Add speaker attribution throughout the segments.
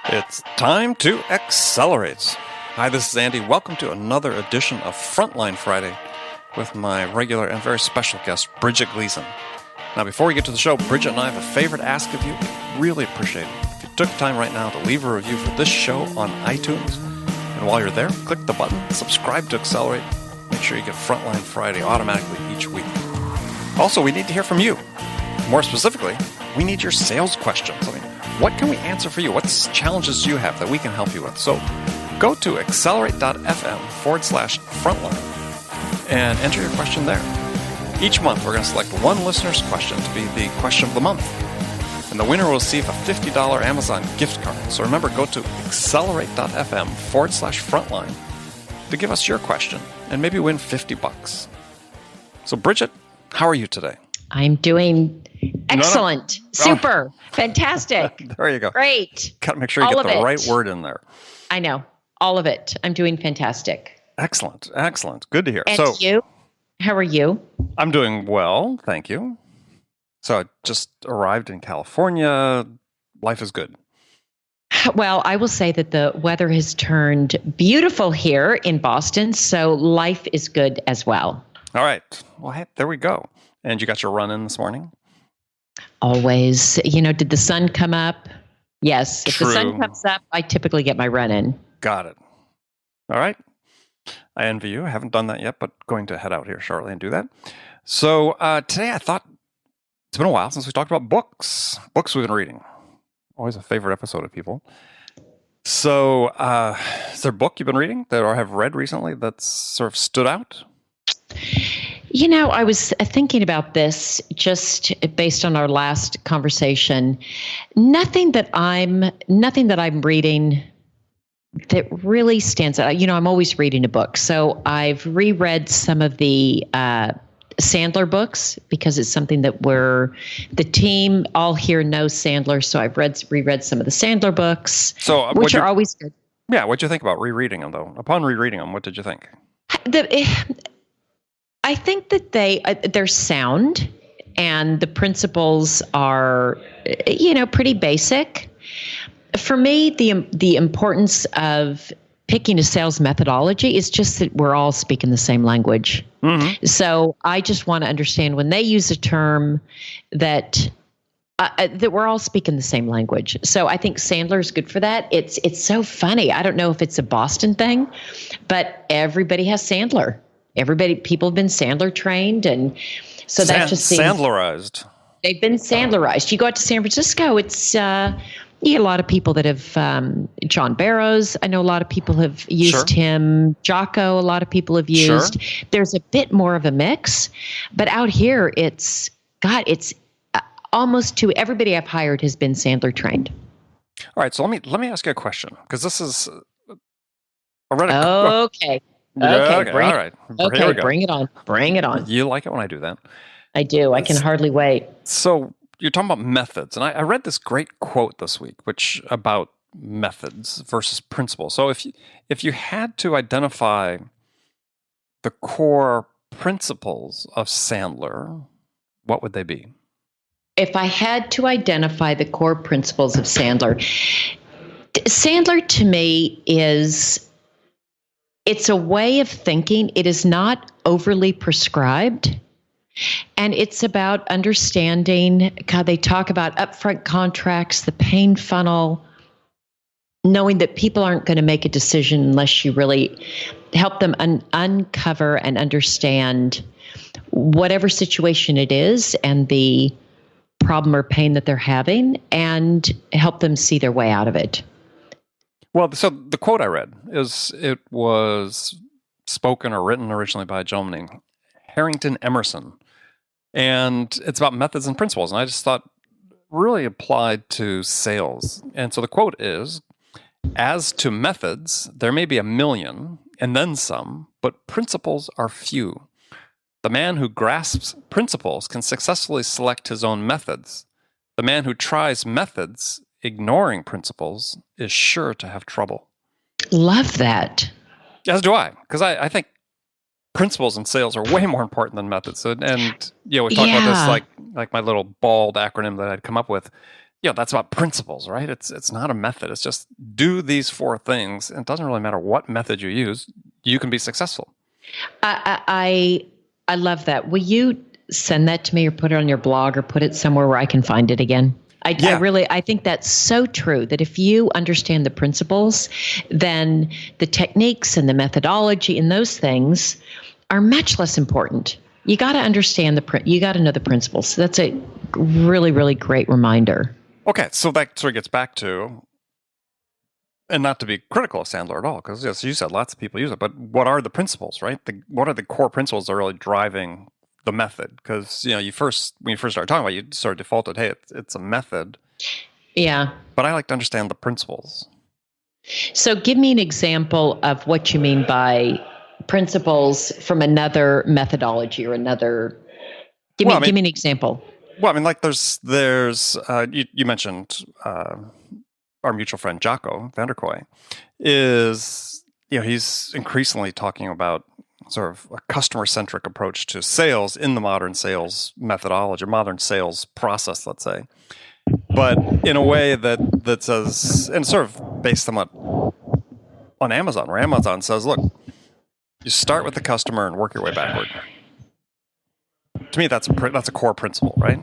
Speaker 1: It's time to accelerate. Hi, this is Andy. Welcome to another edition of Frontline Friday with my regular and very special guest, Bridget Gleason. Now, before we get to the show, Bridget and I have a favor to ask of you. Really appreciate it. If you took time right now to leave a review for this show on iTunes, and while you're there, click the button, subscribe to Accelerate. Make sure you get Frontline Friday automatically each week. Also, we need to hear from you. More specifically, we need your sales questions. What can we answer for you? What challenges do you have that we can help you with? So go to accelerate.fm/frontline and enter your question there. Each month, we're going to select one listener's question to be the question of the month. And the winner will receive a $50 Amazon gift card. So remember, go to accelerate.fm/frontline to give us your question and maybe win $50. So Bridget, how are you today?
Speaker 2: I'm doing excellent. Super. Fantastic.
Speaker 1: There you go.
Speaker 2: Great.
Speaker 1: Got to make sure you get the right word in there.
Speaker 2: I know. All of it. I'm doing fantastic.
Speaker 1: Excellent. Excellent. Good to hear.
Speaker 2: And you? How are you?
Speaker 1: I'm doing well. Thank you. So I just arrived in California. Life is good.
Speaker 2: Well, I will say that the weather has turned beautiful here in Boston. So life is good as well.
Speaker 1: All right. Well, hey, there we go. And you got your run in this morning?
Speaker 2: Always. Did the sun come up? Yes. If
Speaker 1: True.
Speaker 2: the sun comes up, I typically get my run in.
Speaker 1: Got it. All right. I envy you. I haven't done that yet, but going to head out here shortly and do that. So today I thought it's been a while since we talked about books. Books we've been reading. Always a favorite episode of people. So is there a book you've been reading that or have read recently that's sort of stood out?
Speaker 2: I was thinking about this just based on our last conversation. Nothing that I'm reading that really stands out. I'm always reading a book. So I've reread some of the Sandler books because it's something that the team all here knows Sandler. So I've reread some of the Sandler books, which are always good.
Speaker 1: Yeah. What'd you think about rereading them though? Upon rereading them, what did you think?
Speaker 2: I think that they're sound and the principles are, pretty basic. For me, the importance of picking a sales methodology is just that we're all speaking the same language. Mm-hmm. So I just want to understand when they use a term that we're all speaking the same language. So I think Sandler is good for that. It's so funny. I don't know if it's a Boston thing, but everybody has Sandler. People have been Sandler trained, and so that just seems
Speaker 1: Sandlerized.
Speaker 2: They've been Sandlerized. You go out to San Francisco, it's you get a lot of people that have John Barrows. I know a lot of people have used him. Jocko, a lot of people have used. Sure. There's a bit more of a mix, but out here, it's almost to everybody I've hired has been Sandler trained.
Speaker 1: All right, so let me ask you a question because this is
Speaker 2: okay.
Speaker 1: Okay,
Speaker 2: bring it on.
Speaker 1: You like it when I do that?
Speaker 2: I do. I can hardly wait.
Speaker 1: So you're talking about methods, and I read this great quote this week, which about methods versus principles. So if you had to identify the core principles of Sandler, what would they be?
Speaker 2: If I had to identify the core principles of Sandler to me it's a way of thinking. It is not overly prescribed. And it's about understanding how they talk about upfront contracts, the pain funnel, knowing that people aren't going to make a decision unless you really help them uncover and understand whatever situation it is and the problem or pain that they're having and help them see their way out of it.
Speaker 1: Well, so the quote I read it was spoken or written originally by a gentleman named Harrington Emerson. And it's about methods and principles. And I just thought really applied to sales. And so the quote is, as to methods, there may be 1,000,000 and then some, but principles are few. The man who grasps principles can successfully select his own methods. The man who tries methods ignoring principles is sure to have trouble.
Speaker 2: Love that.
Speaker 1: As do I, because I think principles in sales are way more important than methods. So, and we talked about this like my little bald acronym that I'd come up with. That's about principles, right? It's not a method. It's just do these 4 things, and it doesn't really matter what method you use. You can be successful.
Speaker 2: I love that. Will you send that to me, or put it on your blog, or put it somewhere where I can find it again? I think that's so true, that if you understand the principles, then the techniques and the methodology and those things are much less important. You got to understand you got to know the principles. So that's a really, really great reminder.
Speaker 1: Okay, so that sort of gets back to, and not to be critical of Sandler at all, because as you said, lots of people use it, but what are the principles, right? What are the core principles that are really driving the method? Because when you first started talking about it, you sort of defaulted, hey, it's a method.
Speaker 2: Yeah.
Speaker 1: But I like to understand the principles.
Speaker 2: So give me an example of what you mean by principles from another methodology or another. Give me an example.
Speaker 1: Well, I mean, like there's you mentioned our mutual friend Jocko Vanderkoy is, he's increasingly talking about sort of a customer-centric approach to sales in the modern sales methodology, modern sales process, let's say, but in a way that says, and sort of based somewhat on Amazon, where Amazon says, look, you start with the customer and work your way backward. To me, that's a core principle, right?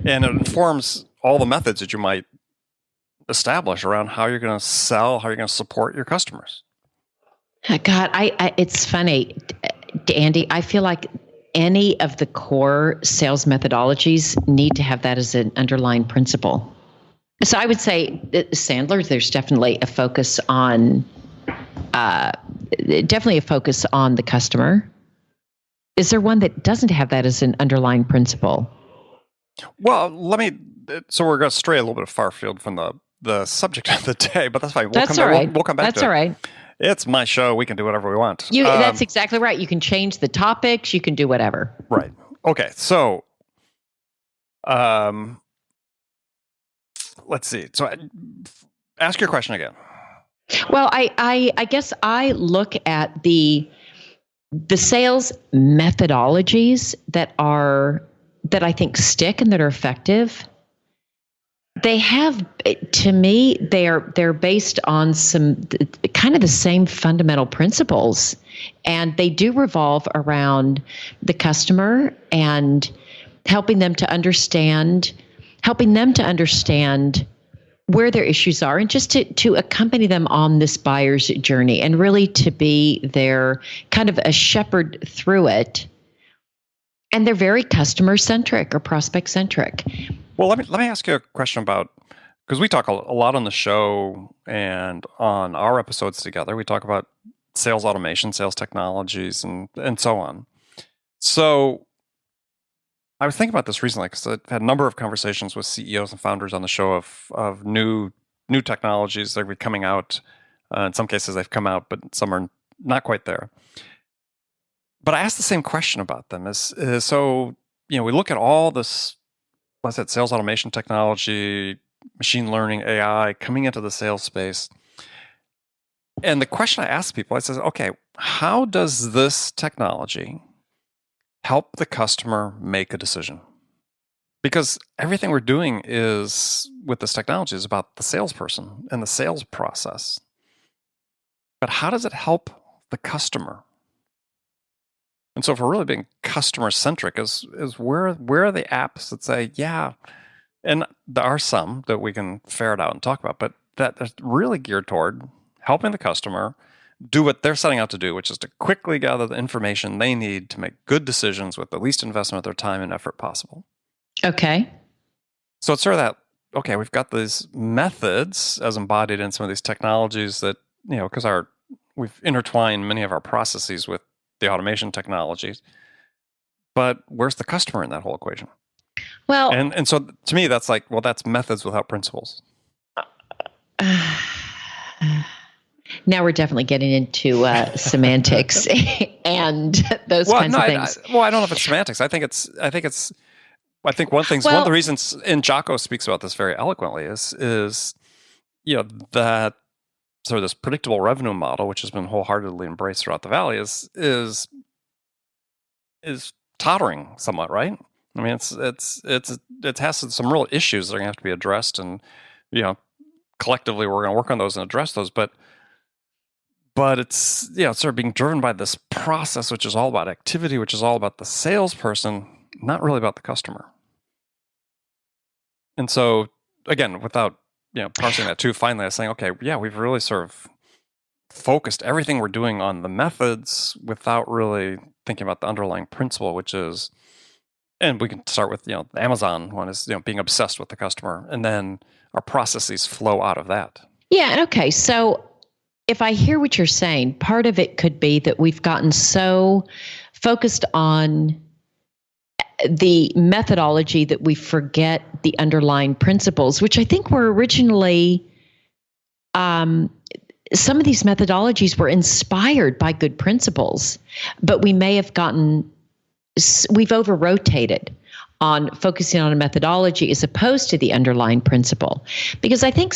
Speaker 1: And it informs all the methods that you might establish around how you're going to sell, how you're going to support your customers.
Speaker 2: God, it's funny, Andy. I feel like any of the core sales methodologies need to have that as an underlying principle. So I would say Sandler, there's definitely a focus on, the customer. Is there one that doesn't have that as an underlying principle?
Speaker 1: Well, so we're going to stray a little bit far field from the subject of the day, but that's fine. We'll come back
Speaker 2: That's
Speaker 1: to
Speaker 2: all
Speaker 1: it.
Speaker 2: right.
Speaker 1: It's my show. We can do whatever we want.
Speaker 2: That's exactly right. You can change the topics. You can do whatever.
Speaker 1: Right. Okay. So, let's see. So, ask your question again.
Speaker 2: Well, I guess I look at the sales methodologies that I think stick and that are effective. They have, to me, they're based on some kind of the same fundamental principles, and they do revolve around the customer and helping them to understand where their issues are, and just to accompany them on this buyer's journey, and really to be their kind of a shepherd through it. And they're very customer centric or prospect centric.
Speaker 1: Well, let me ask you a question about, because we talk a lot on the show and on our episodes together. We talk about sales automation, sales technologies, and so on. So I was thinking about this recently because I've had a number of conversations with CEOs and founders on the show of new technologies that are coming out. In some cases, they've come out, but some are not quite there. But I asked the same question about them. So we look at all this, what's that, sales automation technology, machine learning, AI coming into the sales space. And the question I ask people, I says, okay, how does this technology help the customer make a decision? Because everything we're doing with this technology is about the salesperson and the sales process. But how does it help the customer? And so if we're really being customer centric, is where are the apps that say, yeah, and there are some that we can ferret out and talk about, but that are really geared toward helping the customer do what they're setting out to do, which is to quickly gather the information they need to make good decisions with the least investment of their time and effort possible.
Speaker 2: Okay.
Speaker 1: So it's sort of that, okay, we've got these methods as embodied in some of these technologies that, because we've intertwined many of our processes with the automation technologies, but where's the customer in that whole equation?
Speaker 2: Well,
Speaker 1: and so to me, that's like, well, that's methods without principles.
Speaker 2: Now we're definitely getting into semantics and those kinds of things.
Speaker 1: I don't know if it's semantics. I think one of the reasons, and Jocko speaks about this very eloquently, is that sort of this predictable revenue model, which has been wholeheartedly embraced throughout the Valley, is tottering somewhat, right? I mean, it has some real issues that are going to have to be addressed, and collectively we're going to work on those and address those. But it's it's sort of being driven by this process, which is all about activity, which is all about the salesperson, not really about the customer. And so, again, without parsing that too finely, I was saying, okay, yeah, we've really sort of focused everything we're doing on the methods without really thinking about the underlying principle, which is, and we can start with the Amazon one is being obsessed with the customer, and then our processes flow out of that.
Speaker 2: Yeah. Okay. So if I hear what you're saying, part of it could be that we've gotten so focused on the methodology that we forget the underlying principles, which I think were originally, some of these methodologies were inspired by good principles, but we may have we've over-rotated on focusing on a methodology as opposed to the underlying principle. Because I think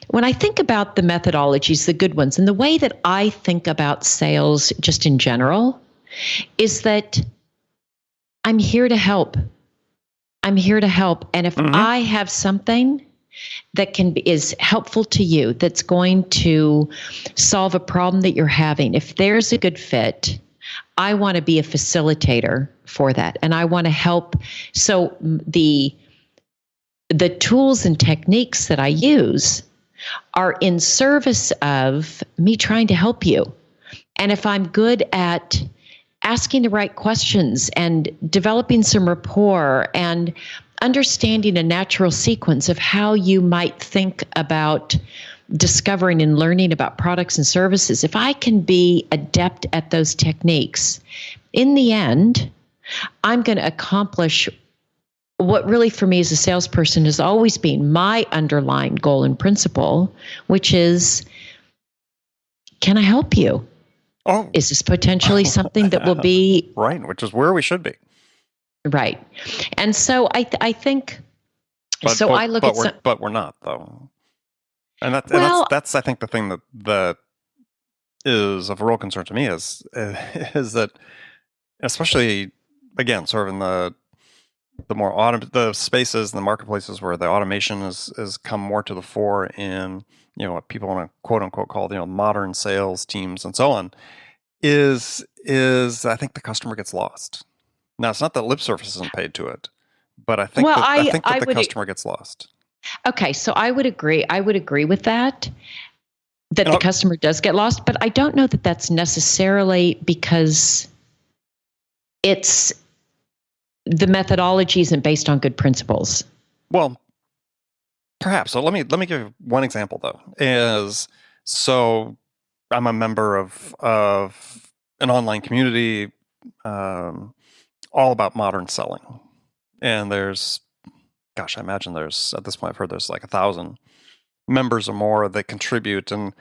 Speaker 2: when I think about the methodologies, the good ones, and the way that I think about sales just in general is that I'm here to help. I'm here to help. And if I have something that is helpful to you, that's going to solve a problem that you're having, if there's a good fit, I want to be a facilitator for that. And I want to help. So the tools and techniques that I use are in service of me trying to help you. And if I'm good at asking the right questions and developing some rapport and understanding a natural sequence of how you might think about discovering and learning about products and services, if I can be adept at those techniques, in the end, I'm going to accomplish what really for me as a salesperson has always been my underlying goal and principle, which is, can I help you? Oh, is this potentially something that will be
Speaker 1: right? Which is where we should be,
Speaker 2: right? And so I think. But
Speaker 1: we're not, though, and that's I think the thing that is of real concern to me is that, especially again, sort of in the more the spaces and the marketplaces where the automation has come more to the fore in what people want to quote unquote call modern sales teams and so on, is I think the customer gets lost. Now, it's not that lip service isn't paid to it, but I think the customer gets lost.
Speaker 2: Okay, so I would agree. I would agree with that the customer does get lost, but I don't know that that's necessarily because it's the methodology isn't based on good principles.
Speaker 1: Well, perhaps. So let me give you one example though. So I'm a member of an online community all about modern selling, and there's, gosh, I imagine there's, at this point I've heard there's like 1,000 members or more that contribute, and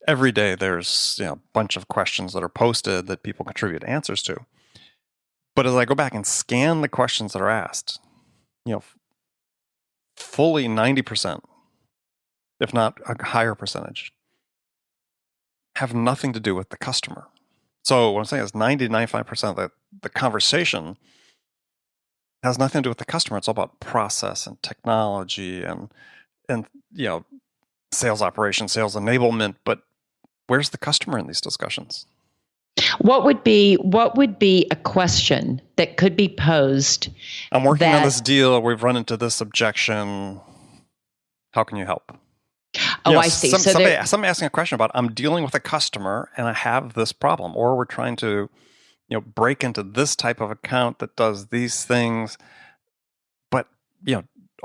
Speaker 1: every day there's a bunch of questions that are posted that people contribute answers to. But as I go back and scan the questions that are asked, fully 90%, if not a higher percentage, have nothing to do with the customer. So what I'm saying is 90-95% of the conversation has nothing to do with the customer. It's all about process and technology and sales operations, sales enablement. But where's the customer in these discussions?
Speaker 2: What would be a question that could be posed?
Speaker 1: I'm working on this deal. We've run into this objection. How can you help?
Speaker 2: Oh, I see.
Speaker 1: Somebody asking a question about, I'm dealing with a customer and I have this problem, or we're trying to, break into this type of account that does these things. But,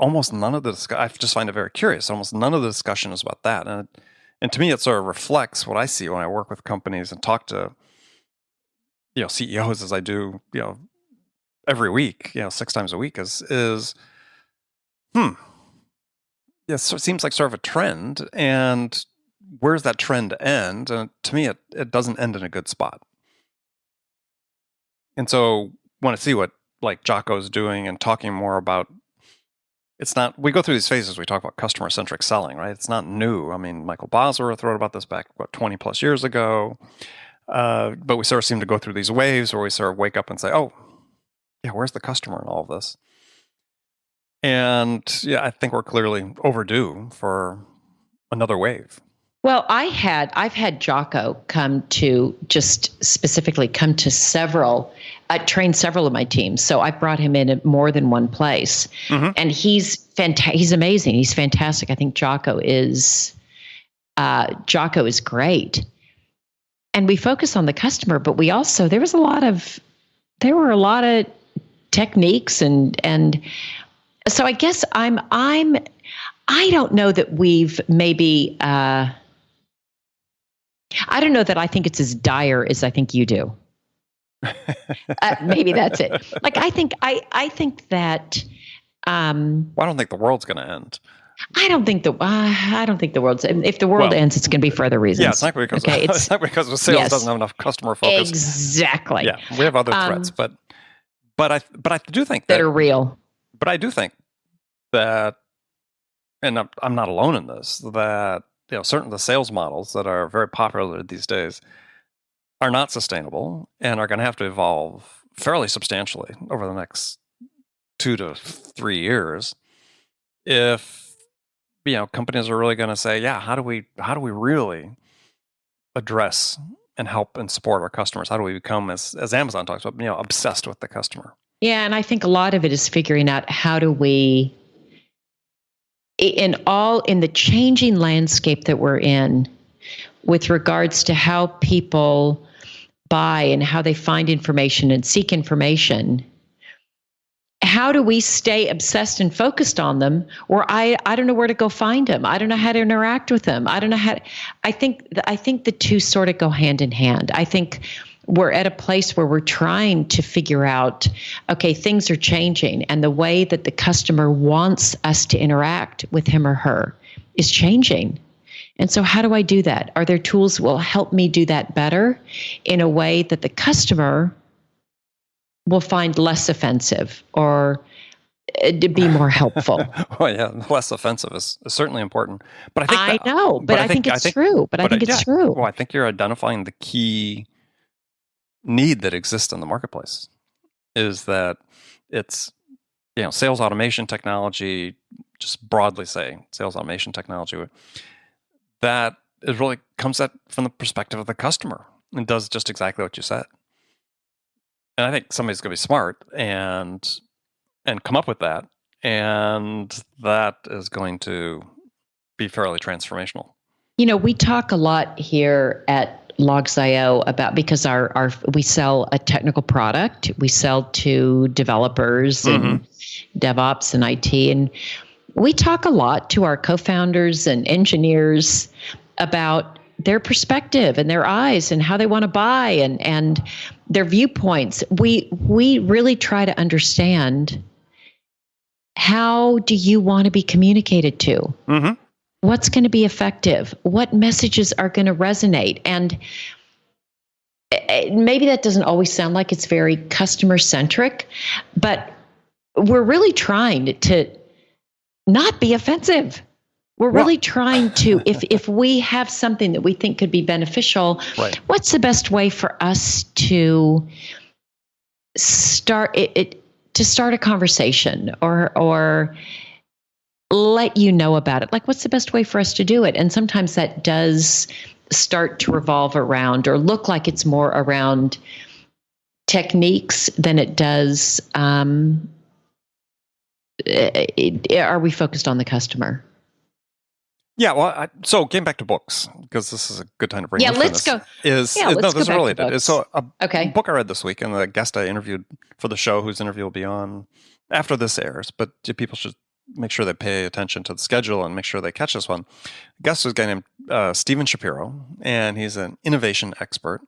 Speaker 1: almost none of the discussion, I just find it very curious. Almost none of the discussion is about that. And to me, it sort of reflects what I see when I work with companies and talk to, CEOs, as I do, every week, 6 times a week Yes, so it seems like sort of a trend, and where's that trend end? And to me, it doesn't end in a good spot. And so, want to see what like Jocko's doing and talking more about it's not, we go through these phases, we talk about customer-centric selling, right? It's not new. I mean, Michael Bosworth wrote about this back, 20 plus years ago. But we sort of seem to go through these waves where we sort of wake up and say, oh, yeah, where's the customer in all of this? And yeah, I think we're clearly overdue for another wave.
Speaker 2: Well, I've had Jocko come to train several of my teams. So I brought him in at more than one place, and he's he's amazing. He's fantastic. I think Jocko is great. And we focus on the customer, but we also, there were a lot of techniques and so I guess I don't know that we've maybe, I don't know that I think it's as dire as I think you do. Maybe that's it. Like, I think that,
Speaker 1: well, I don't think the world's going to end.
Speaker 2: I don't think the world's, if the world ends, it's going to be for other reasons.
Speaker 1: Yeah, it's not because, it's not because the sales doesn't have enough customer focus.
Speaker 2: Exactly.
Speaker 1: Yeah, we have other threats, but I do think
Speaker 2: that are real.
Speaker 1: But I do think that, and I'm not alone in this, that, you know, certain of the sales models that are very popular these days are not sustainable and are going to have to evolve fairly substantially over the next 2 to 3 years. If, you know, companies are really going to say, yeah, how do we really address and help and support our customers? How do we become, as Amazon talks about, you know, obsessed with the customer?
Speaker 2: Yeah, and I think a lot of it is figuring out how do we, in the changing landscape that we're in, with regards to how people buy and how they find information and seek information, how do we stay obsessed and focused on them? Or I don't know where to go find them. I don't know how to interact with them. I don't know how to, I think the two sort of go hand in hand. I think we're at a place where we're trying to figure out, okay, things are changing, and the way that the customer wants us to interact with him or her is changing. And so how do I do that? Are there tools that will help me do that better in a way that the customer will find less offensive or to be more helpful?
Speaker 1: Well, yeah, less offensive is certainly important. But
Speaker 2: I think it's true.
Speaker 1: Well, I think you're identifying the key need that exists in the marketplace, is that it's, you know, sales automation technology, just broadly saying sales automation technology, that it really comes at from the perspective of the customer and does just exactly what you said. And I think somebody's going to be smart and come up with that, and that is going to be fairly transformational. You
Speaker 2: know, we talk a lot here at Logs.io about, because we sell a technical product, we sell to developers and DevOps and IT, and we talk a lot to our co-founders and engineers about their perspective and their eyes and how they want to buy and their viewpoints. We really try to understand, how do you want to be communicated to? What's going to be effective? What messages are going to resonate? And maybe that doesn't always sound like it's very customer centric, but we're really trying to not be offensive. We're really trying to, if we have something that we think could be beneficial, what's the best way for us to start a conversation or let you know about it? Like, what's the best way for us to do it? And sometimes that does start to revolve around, or look like it's more around techniques than it does, are we focused on the customer? Yeah, well, so getting back to books, because this is a good time to bring. Yeah, let's go. This is related. So a book I read this week, and the guest I interviewed for the show, whose interview will be on after this airs, but people should make sure they pay attention to the schedule and make sure they catch this one. The guest is a guy named Stephen Shapiro, and he's an innovation expert.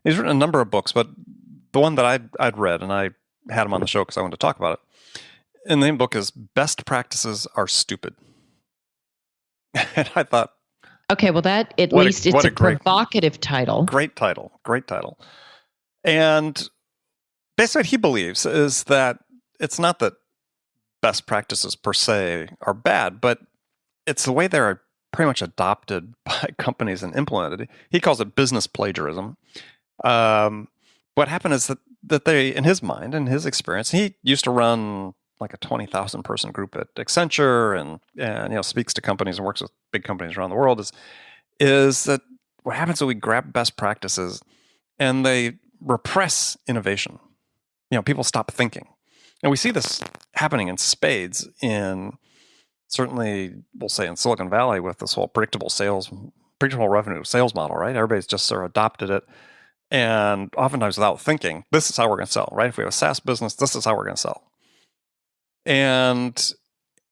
Speaker 2: He's written a number of books, but the one that I'd read, and I had him on the show because I wanted to talk about it, and the name of the book is Best Practices Are Stupid. And I thought, okay, well, that at least it's a provocative title. Great title. And basically what he believes is that it's not that
Speaker 1: best practices per se are bad, but it's the way they're pretty much adopted by companies and implemented. He calls it business plagiarism. What happened is that they, in his mind, in his experience, he used to run like a 20,000 person group at Accenture, and speaks to companies and works with big companies around the world. Is that what happens when we grab best practices and they repress innovation? People stop thinking, and we see this happening in spades in, certainly, we'll say, in Silicon Valley with this whole predictable revenue sales model, right? Everybody's just sort of adopted it, and oftentimes without thinking, this is how we're going to sell, right? If we have a SaaS business, this is how we're going to sell. And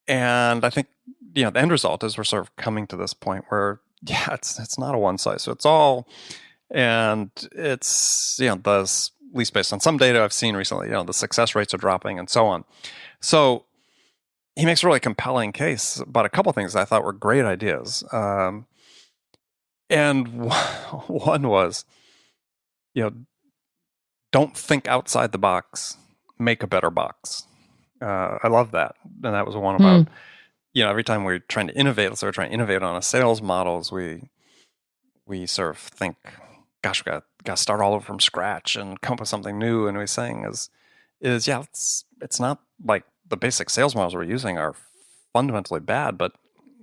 Speaker 1: I think, the end result is we're sort of coming to this point where, it's not a one size fits all, and it's, at least based on some data I've seen recently, the success rates are dropping and so on. So he makes a really compelling case about a couple of things that I thought were great ideas. And one was, don't think outside the box, make a better box. I love that. And that was one about, every time we're trying to innovate, let's say we're trying to innovate on a sales models, we sort of think, gosh, we got to start all over from scratch and come up with something new. And we're saying it's not like the basic sales models we're using are fundamentally bad, but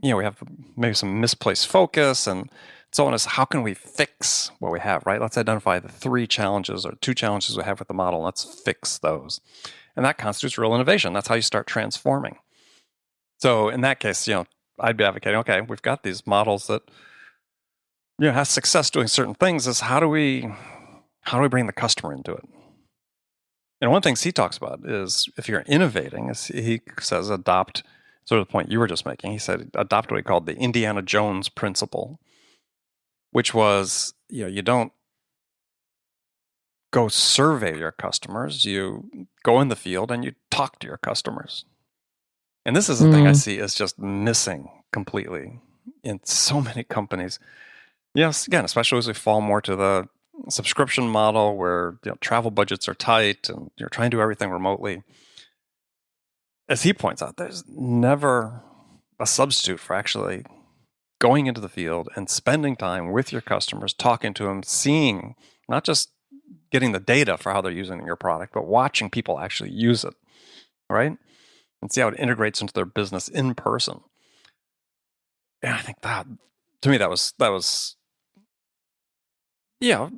Speaker 1: we have maybe some misplaced focus and so on. Is how can we fix what we have, right? Let's identify the 3 challenges or 2 challenges we have with the model, and let's fix those. And that constitutes real innovation. That's how you start transforming. So in that case, I'd be advocating, okay, we've got these models that have success doing certain things. Is how do we bring the customer into it? And one of the things he talks about is, if you're innovating, he says, adopt, sort of the point you were just making. He said, adopt what he called the Indiana Jones principle, which was, you don't go survey your customers, you go in the field and you talk to your customers. And this is the thing I see is just missing completely in so many companies. Yes, again, especially as we fall more to the subscription model where travel budgets are tight and you're trying to do everything remotely. As he points out, there's never a substitute for actually going into the field and spending time with your customers, talking to them, seeing, not just getting the data for how they're using your product, but watching people actually use it, right? And see how it integrates into their business in person. And I think that, to me, that was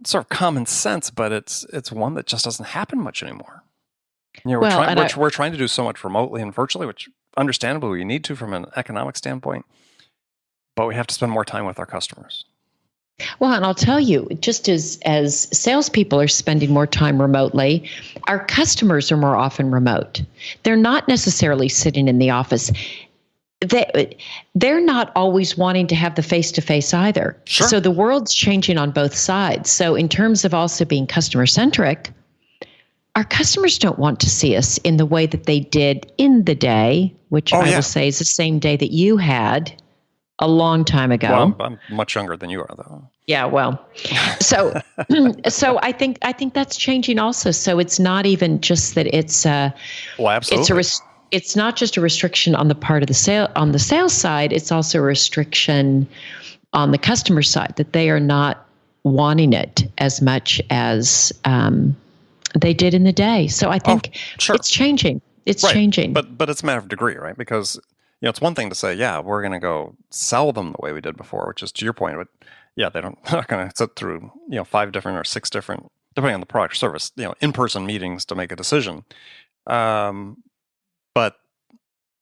Speaker 1: sort of common sense, but it's one that just doesn't happen much anymore. We're trying to do so much remotely and virtually, which understandably we need to from an economic standpoint, but we have to spend more time with our customers.
Speaker 2: Well, and I'll tell you, just as salespeople are spending more time remotely, our customers are more often remote. They're not necessarily sitting in the office. They're not always wanting to have the face-to-face either.
Speaker 1: Sure.
Speaker 2: So the world's changing on both sides. So in terms of also being customer-centric, our customers don't want to see us in the way that they did in the day, which I will say is the same day that you had a long time ago.
Speaker 1: Well, I'm much younger than you are, though.
Speaker 2: Yeah, well, so I think that's changing also. So it's not even just that it's
Speaker 1: absolutely.
Speaker 2: It's not just a restriction on the part of the sales side. It's also a restriction on the customer side, that they are not wanting it as much as they did in the day. So I think it's changing. It's changing.
Speaker 1: But it's a matter of degree, right? Because it's one thing to say, we're going to go sell them the way we did before, which is to your point. But they're not going to sit through 5 different or 6 different, depending on the product or service, in-person meetings to make a decision. But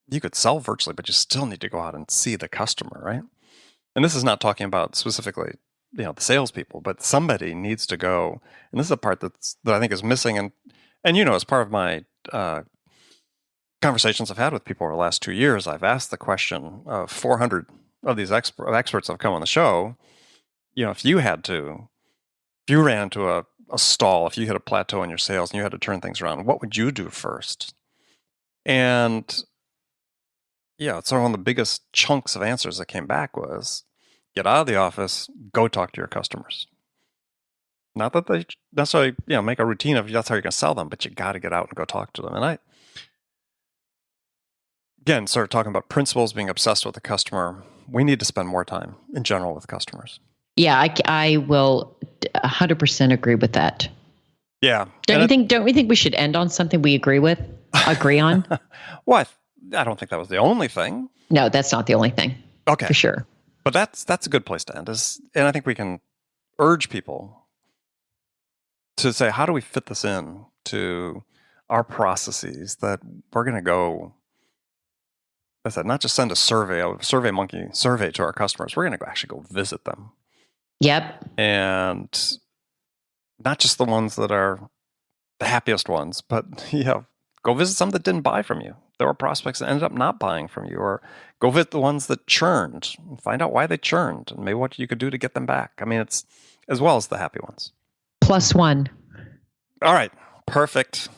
Speaker 1: you could sell virtually, but you still need to go out and see the customer, right? And this is not talking about specifically the salespeople, but somebody needs to go. And this is a part that I think is missing. And as part of my conversations I've had with people over the last 2 years, I've asked the question of 400 of these experts that have come on the show. If you ran into a stall, if you hit a plateau in your sales and you had to turn things around, what would you do first? And it's one of the biggest chunks of answers that came back was, get out of the office, go talk to your customers. Not that they necessarily make a routine of that's how you're going to sell them, but you got to get out and go talk to them. And again, sort of talking about principles, being obsessed with the customer, we need to spend more time in general with customers.
Speaker 2: Yeah, I will 100% agree with that.
Speaker 1: Yeah.
Speaker 2: Don't we think we should end on something we agree on?
Speaker 1: Well, I don't think that was the only thing.
Speaker 2: No, that's not the only thing.
Speaker 1: Okay.
Speaker 2: For sure.
Speaker 1: But that's a good place to end. And I think we can urge people to say, how do we fit this in to our processes, that we're going to go, as I said, not just send a SurveyMonkey survey to our customers. We're going to actually go visit them.
Speaker 2: Yep.
Speaker 1: And not just the ones that are the happiest ones, but go visit some that didn't buy from you. There were prospects that ended up not buying from you, or go visit the ones that churned and find out why they churned and maybe what you could do to get them back. I mean, it's as well as the happy ones.
Speaker 2: +1.
Speaker 1: All right. Perfect.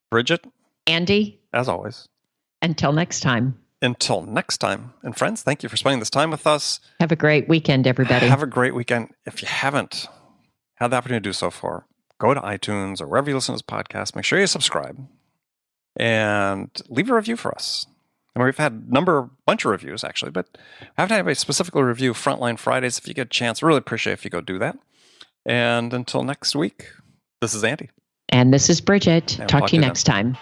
Speaker 1: Bridget.
Speaker 2: Andy.
Speaker 1: As always.
Speaker 2: Until next time.
Speaker 1: Until next time. And friends, thank you for spending this time with us.
Speaker 2: Have a great weekend, everybody.
Speaker 1: Have a great weekend. If you haven't had the opportunity to do so far, go to iTunes or wherever you listen to this podcast. Make sure you subscribe and leave a review for us. And we've had a bunch of reviews, actually, but I haven't had anybody specifically review Frontline Fridays. If you get a chance, really appreciate if you go do that. And until next week, this is Andy.
Speaker 2: And this is Bridget. Talk to you next time.